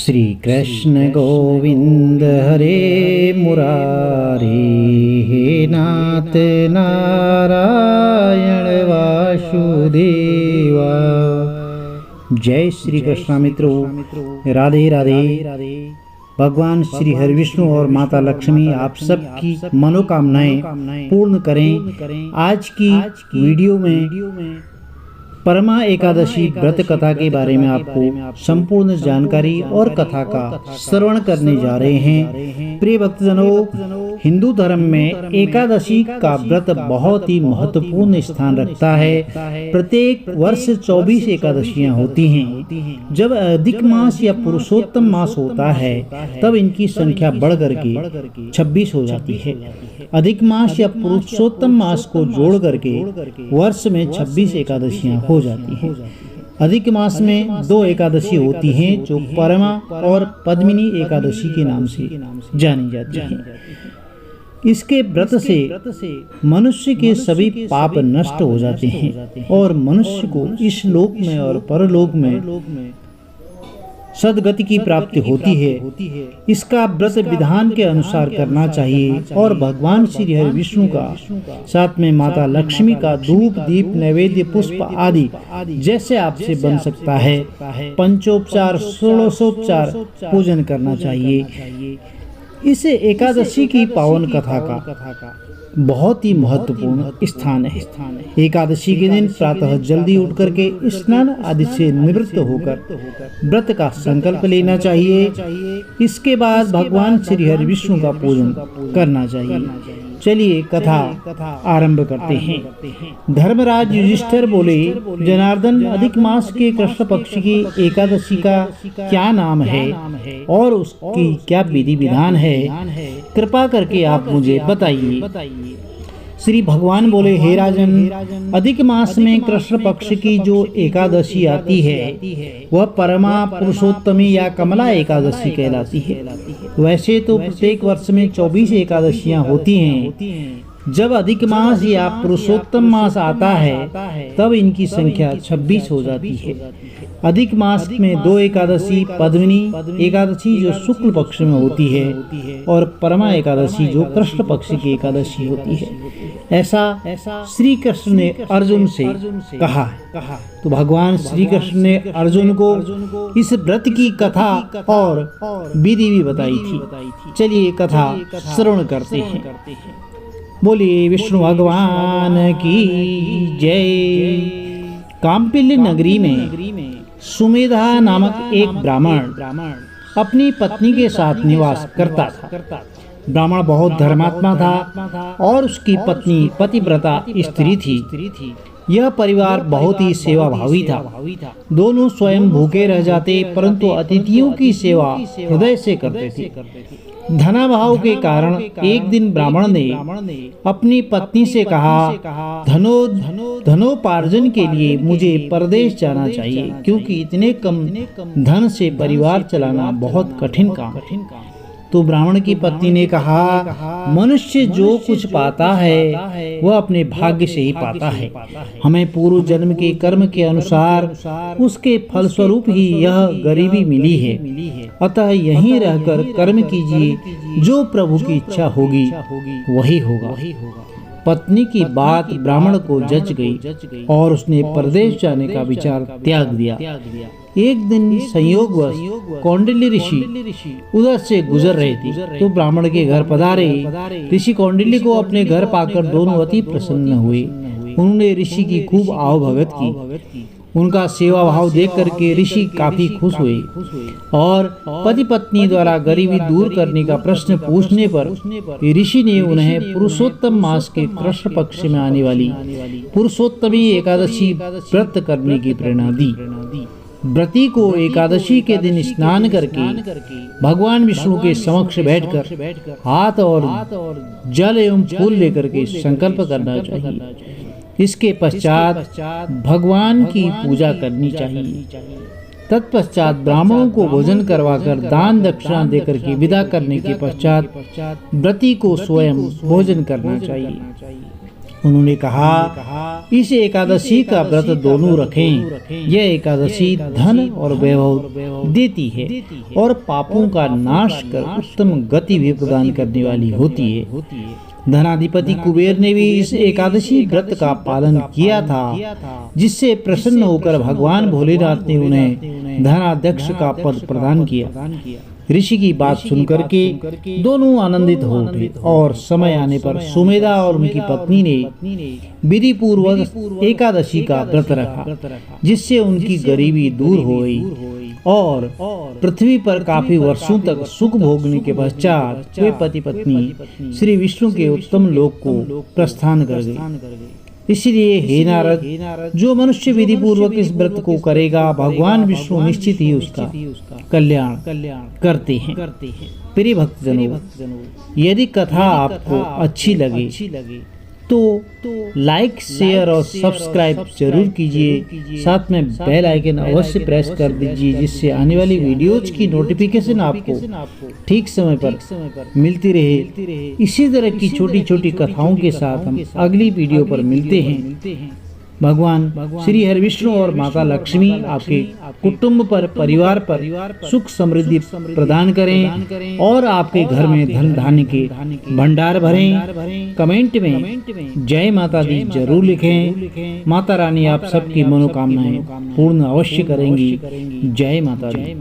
श्री कृष्ण गोविंद हरे मुरारी, हे नाथ नारायण वासुदेवा। जय श्री कृष्ण मित्रों, राधे राधे। भगवान श्री हरि विष्णु और माता लक्ष्मी आप सबकी मनोकामनाएं पूर्ण करें। आज की वीडियो में परमा एकादशी व्रत कथा के बारे में आपको संपूर्ण जानकारी और कथा का श्रवण करने जा रहे हैं। प्रिय भक्तजनों, हिंदू धर्म में एकादशी का व्रत बहुत ही महत्वपूर्ण स्थान रखता है। प्रत्येक वर्ष 24 एकादशियां होती हैं। जब अधिक मास या पुरुषोत्तम मास होता है तब इनकी संख्या बढ़ करके 26 हो जाती है। अधिक मास या पुरुषोत्तम मास को जोड़ करके वर्ष में 26 एकादशियां हो जाती हैं। अधिक मास में 2 एकादशी होती हैं जो परमा और पद्मिनी एकादशी के नाम से जानी जाती हैं। इसके व्रत से मनुष्य के सभी पाप नष्ट हो जाते हैं और मनुष्य को इस लोक में और परलोक में सदगति की प्राप्ति होती है। इसका व्रत विधान के अनुसार करना चाहिए और भगवान श्री हरि विष्णु का, साथ में माता लक्ष्मी का धूप दीप नैवेद्य पुष्प आदि जैसे आपसे बन सकता है पंचोपचार 16 पूजन करना चाहिए। इस एकादशी की पावन कथा का बहुत ही महत्वपूर्ण स्थान है। एकादशी के दिन प्रातः जल्दी उठ करके स्नान आदि से निवृत्त होकर व्रत का संकल्प लेना चाहिए। इसके बाद भगवान श्री हरि विष्णु का पूजन करना चाहिए। चलिए कथा आरंभ करते हैं। धर्मराज युधिष्ठिर बोले, जनार्दन, अधिक मास के कृष्ण पक्ष की एकादशी का क्या नाम है और उसकी क्या विधि विधान है, कृपा करके आप मुझे बताइए। श्री भगवान बोले, हे राजन, अधिक मास में कृष्ण पक्ष की जो एकादशी आती है वह परमा पुरुषोत्तमी या कमला एकादशी कहलाती है। वैसे तो प्रत्येक वर्ष में 24 एकादशियां होती हैं। जब अधिक मास या पुरुषोत्तम मास आता है तब इनकी संख्या 26 हो जाती है। अधिक मास में 2 एकादशी, पद्मिनी एकादशी जो शुक्ल पक्ष में होती है और परमा एकादशी जो कृष्ण पक्ष की एकादशी होती है। ऐसा श्री कृष्ण ने अर्जुन से कहा। तो भगवान श्री कृष्ण ने अर्जुन को इस व्रत की कथा और विधि भी बताई थी। चलिए कथा श्रवण करते हैं। बोलिए विष्णु भगवान की जय। काम्पिल्य नगरी में सुमेधा नामक एक ब्राह्मण अपनी पत्नी के साथ निवास करता था। ब्राह्मण बहुत धर्मात्मा था और उसकी पत्नी पतिव्रता स्त्री थी। यह परिवार बहुत ही सेवाभावी था। दोनों स्वयं भूखे रह जाते परंतु अतिथियों की सेवा हृदय से करते थे। धनाभाव के कारण एक दिन ब्राह्मण ने अपनी पत्नी से कहा, धनोपार्जन के लिए मुझे परदेश जाना चाहिए, क्योंकि इतने कम धन से परिवार चलाना बहुत कठिन काम। तो ब्राह्मण की पत्नी ने कहा, मनुष्य जो कुछ पाता है वह अपने भाग्य से ही पाता है। हमें पूर्व जन्म के कर्म के अनुसार उसके फलस्वरूप ही यह गरीबी मिली है। अतः यहीं रहकर कर्म कीजिए, जो प्रभु की इच्छा होगी वही होगा। पत्नी की बात ब्राह्मण को जच गई और उसने परदेश जाने का विचार त्याग दिया। एक दिन संयोगवश कौंडिल्य ऋषि उधर से गुजर रहे थे तो ब्राह्मण के घर पधारे। ऋषि कौंडिल्य को अपने घर पाकर दोनों अति प्रसन्न हुए। उन्होंने ऋषि की खूब आवभगत की। उनका सेवा भाव देख करके ऋषि काफी खुश हुए और पति पत्नी द्वारा गरीबी दूर करने का प्रश्न पूछने पर ऋषि ने उन्हें पुरुषोत्तम मास के कृष्ण पक्ष में आने वाली पुरुषोत्तमी एकादशी व्रत करने की प्रेरणा दी। व्रती को एकादशी के दिन स्नान करके भगवान विष्णु के समक्ष बैठकर हाथ और जल एवं फूल लेकर के संकल्प करना चाहिए। इसके पश्चात भगवान की पूजा करनी चाहिए। तत्पश्चात ब्राह्मणों को भोजन करवाकर दान दक्षिणा देकर के विदा करने के पश्चात व्रती को स्वयं भोजन करना चाहिए। उन्होंने कहा, इस एकादशी का व्रत दोनों रखें। यह एकादशी धन और वैभव देती है और पापों का नाश कर उत्तम गति भी प्रदान करने वाली होती है। धनाधिपति कुबेर ने भी इस एकादशी व्रत का पालन किया था, जिससे प्रसन्न होकर भगवान भोलेनाथ ने उन्हें धनाध्यक्ष का पद प्रदान किया। ऋषि की बात सुनकर के दोनों आनंदित हो उठे और समय आने पर सुमेधा और उनकी पत्नी ने विधि पूर्वक एकादशी का व्रत रखा, जिससे उनकी गरीबी दूर हो गई और पृथ्वी पर काफी वर्षों तक सुख भोगने के पश्चात वे पति पत्नी श्री विष्णु के उत्तम लोक को प्रस्थान कर गए। इसलिए हे नारद, जो मनुष्य विधि पूर्वक इस व्रत को करेगा, भगवान विष्णु निश्चित ही उसका कल्याण करते हैं। प्रिय भक्तजनों, यदि कथा आपको अच्छी लगे तो लाइक, शेयर और सब्सक्राइब जरूर कीजिए। साथ में बेल आइकन अवश्य प्रेस कर दीजिए, जिससे आने वाली वीडियोज की नोटिफिकेशन आपको ठीक समय पर मिलती रहे। इसी तरह की छोटी छोटी कथाओं के साथ हम अगली वीडियो पर मिलते हैं। भगवान श्री हरिविष्णु और माता लक्ष्मी आपके कुटुंब पर, परिवार पर सुख समृद्धि प्रदान करें और आपके घर में धन धान्य के भंडार भरें। कमेंट में जय माता दी जरूर लिखें। माता रानी आप सबकी मनोकामनाएं पूर्ण अवश्य करेंगी। जय माता दी।